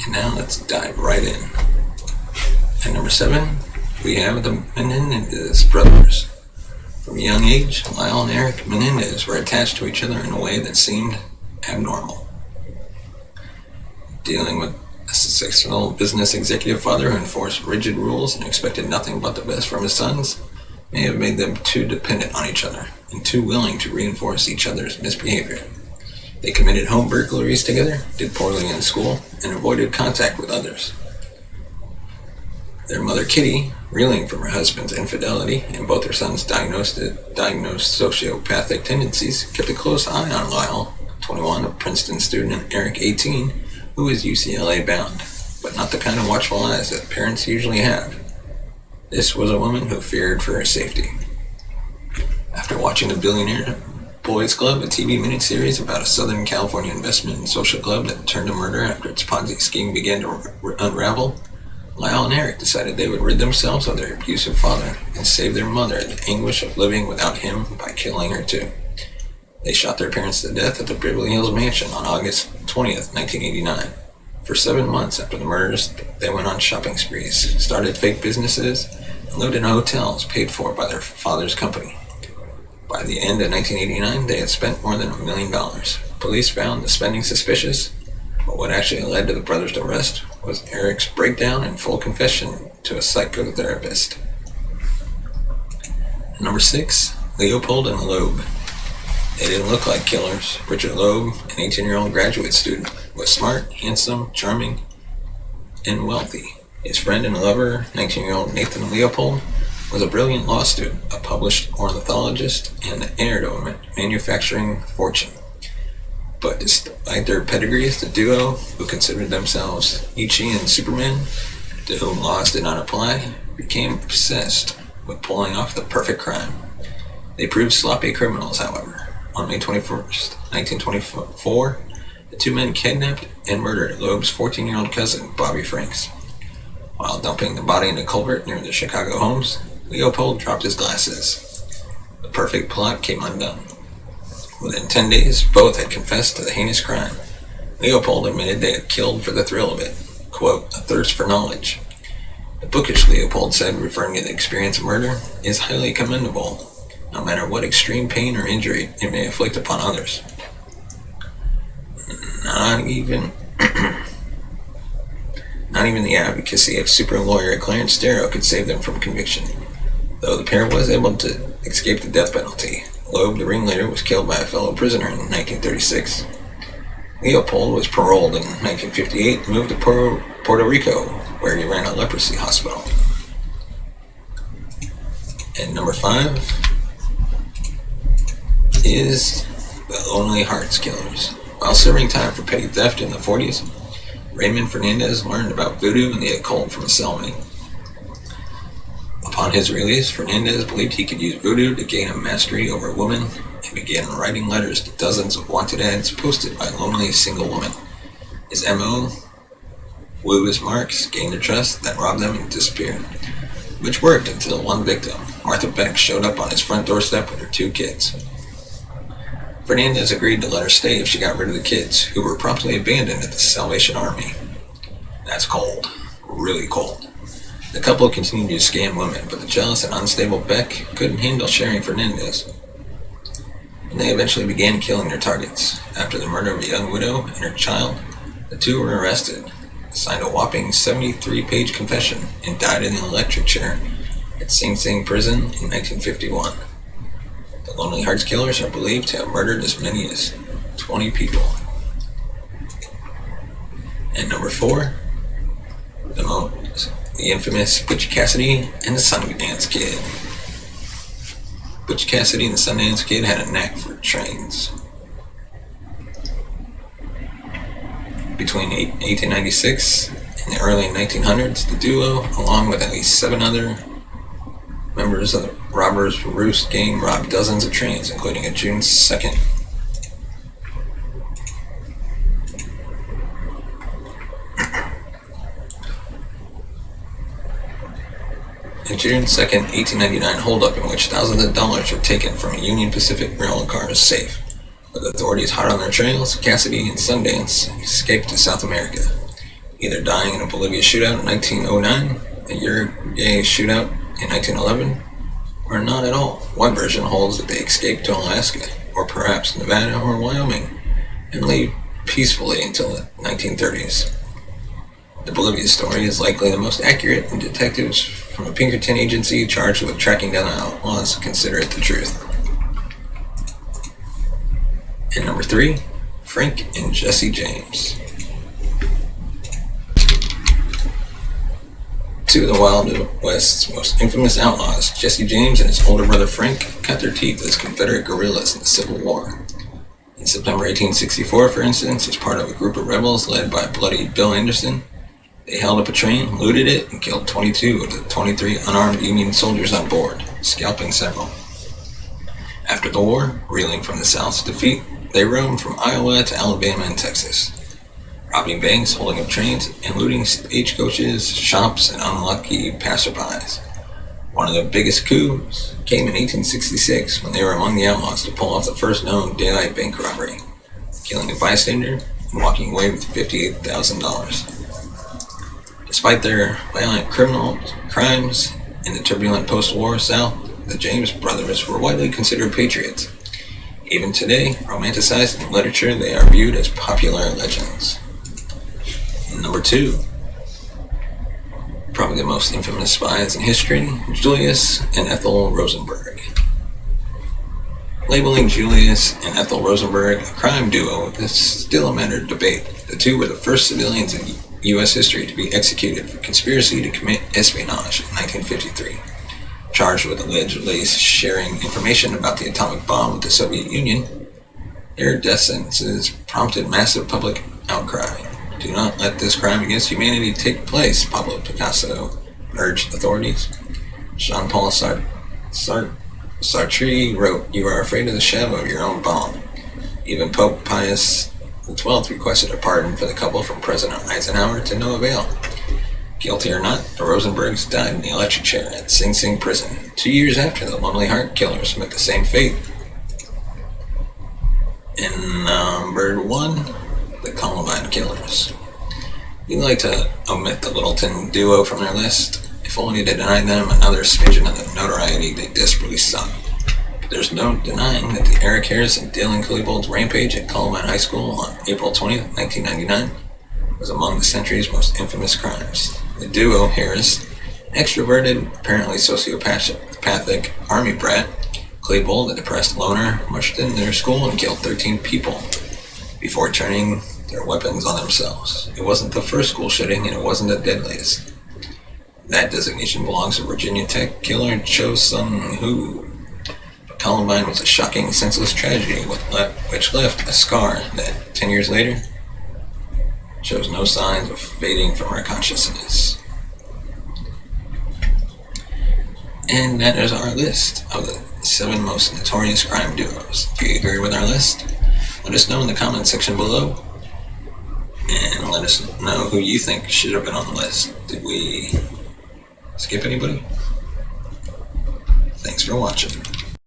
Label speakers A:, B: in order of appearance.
A: And now let's dive right in. At number 7, we have the Menendez brothers. From a young age, Lyle and Eric Menendez were attached to each other in a way that seemed abnormal. Dealing with a successful business executive father who enforced rigid rules and expected nothing but the best from his sons may have made them too dependent on each other and too willing to reinforce each other's misbehavior. They committed home burglaries together, did poorly in school, and avoided contact with others. Their mother Kitty, reeling from her husband's infidelity and both her sons' diagnosed sociopathic tendencies, kept a close eye on Lyle, 21, a Princeton student, and Eric, 18, who is UCLA bound, but not the kind of watchful eyes that parents usually have. This was a woman who feared for her safety. After watching the Billionaire Boys Club, a TV miniseries about a Southern California investment and social club that turned to murder after its Ponzi scheme began to unravel, Lyle and Eric decided they would rid themselves of their abusive father and save their mother the anguish of living without him by killing her too. They shot their parents to death at the Beverly Hills mansion on August 20th, 1989. For 7 months after the murders, they went on shopping sprees, started fake businesses, and lived in hotels paid for by their father's company. By the end of 1989, they had spent more than $1 million. Police found the spending suspicious, but what actually led to the brothers' arrest was Eric's breakdown and full confession to a psychotherapist. Number 6, Leopold and Loeb. They didn't look like killers. Richard Loeb, an 18-year-old graduate student, was smart, handsome, charming, and wealthy. His friend and lover, 19-year-old Nathan Leopold, was a brilliant law student, a published ornithologist, and the heir to a manufacturing fortune. But despite their pedigrees, the duo, who considered themselves Ichi and Superman, to whom laws did not apply, became obsessed with pulling off the perfect crime. They proved sloppy criminals, however. On May 21st, 1924, the two men kidnapped and murdered Loeb's 14-year-old cousin, Bobby Franks. While dumping the body in a culvert near the Chicago homes, Leopold dropped his glasses. The perfect plot came undone. Within 10 days, both had confessed to the heinous crime. Leopold admitted they had killed for the thrill of it, quote, a thirst for knowledge. The bookish Leopold said, referring to the experience of murder, is highly commendable, no matter what extreme pain or injury it may inflict upon others. Not even the advocacy of super lawyer Clarence Darrow could save them from conviction. Though the pair was able to escape the death penalty, Loeb, the ringleader, was killed by a fellow prisoner in 1936. Leopold was paroled in 1958 and moved to Puerto Rico, where he ran a leprosy hospital. And number 5 is the Lonely Hearts Killers. While serving time for petty theft in the 40s, Raymond Fernandez learned about voodoo and the occult from a cellmate. Upon his release, Fernandez believed he could use voodoo to gain a mastery over a woman and began writing letters to dozens of wanted ads posted by lonely single women. His M.O.: woo his marks, gain their trust, then rob them and disappear. Which worked until one victim, Martha Beck, showed up on his front doorstep with her 2 kids. Fernandez agreed to let her stay if she got rid of the kids, who were promptly abandoned at the Salvation Army. That's cold. Really cold. The couple continued to scam women, but the jealous and unstable Beck couldn't handle sharing Fernandez. And they eventually began killing their targets. After the murder of a young widow and her child, the two were arrested, signed a whopping 73-page confession, and died in an electric chair at Sing Sing Prison in 1951. The Lonely Hearts Killers are believed to have murdered as many as 20 people. And number 4, the infamous Butch Cassidy and the Sundance Kid. Butch Cassidy and the Sundance Kid had a knack for trains. Between 1896 and the early 1900s, the duo, along with at least 7 other members of the Robbers Roost gang, robbed dozens of trains, including a June 2nd June 2nd, 1899 holdup in which thousands of dollars were taken from a Union Pacific rail car's safe. With authorities hot on their trails, Cassidy and Sundance escaped to South America. either dying in a Bolivia shootout in 1909, a Uruguay shootout in 1911, or not at all. One version holds that they escaped to Alaska, or perhaps Nevada or Wyoming, and lived peacefully until the 1930s. The Bolivia story is likely the most accurate, and detectives from a Pinkerton agency charged with tracking down the outlaws consider it the truth. And number 3, Frank and Jesse James. Two of the Wild West's most infamous outlaws, Jesse James and his older brother Frank, cut their teeth as Confederate guerrillas in the Civil War. In September 1864, for instance, as part of a group of rebels led by bloody Bill Anderson, they held up a train, looted it, and killed 22 of the 23 unarmed Union soldiers on board, scalping several. After the war, reeling from the South's defeat, they roamed from Iowa to Alabama and Texas, robbing banks, holding up trains, and looting stagecoaches, shops, and unlucky passerbys. One of the biggest coups came in 1866 when they were among the outlaws to pull off the first known daylight bank robbery, killing a bystander and walking away with $58,000. Despite their violent criminal crimes in the turbulent post-war South, the James brothers were widely considered patriots. Even today, romanticized in literature, they are viewed as popular legends. Number 2, probably the most infamous spies in history, Julius and Ethel Rosenberg. Labeling Julius and Ethel Rosenberg a crime duo is still a matter of debate. The two were the first civilians in U.S. history to be executed for conspiracy to commit espionage in 1953. Charged with allegedly sharing information about the atomic bomb with the Soviet Union, their death sentences prompted massive public outcry. Do not let this crime against humanity take place, Pablo Picasso urged authorities. Jean-Paul Sartre wrote, "You are afraid of the shadow of your own bomb." Even Pope Pius XII requested a pardon for the couple from President Eisenhower to no avail. Guilty or not, the Rosenbergs died in the electric chair at Sing Sing prison, 2 years after the Lonely Heart Killers met the same fate. And number 1, the Columbine Killers. We'd like to omit the Littleton duo from their list, if only to deny them another smidgen of the notoriety they desperately sought. But there's no denying that the Eric Harris and Dalen Klebold's rampage at Columbine High School on April 20th, 1999 was among the century's most infamous crimes. The duo, Harris, extroverted, apparently sociopathic army brat, Klebold, a depressed loner, marched into their school and killed 13 people before turning their weapons on themselves. It wasn't the first school shooting, and it wasn't the deadliest. That designation belongs to Virginia Tech killer Cho Sung-hoo. But Columbine was a shocking, senseless tragedy which left a scar that, 10 years later, shows no signs of fading from our consciousness. And that is our list of the 7 most notorious crime duos. If you agree with our list, let us know in the comment section below, and let us know who you think should have been on the list. Did we skip anybody? Thanks for watching.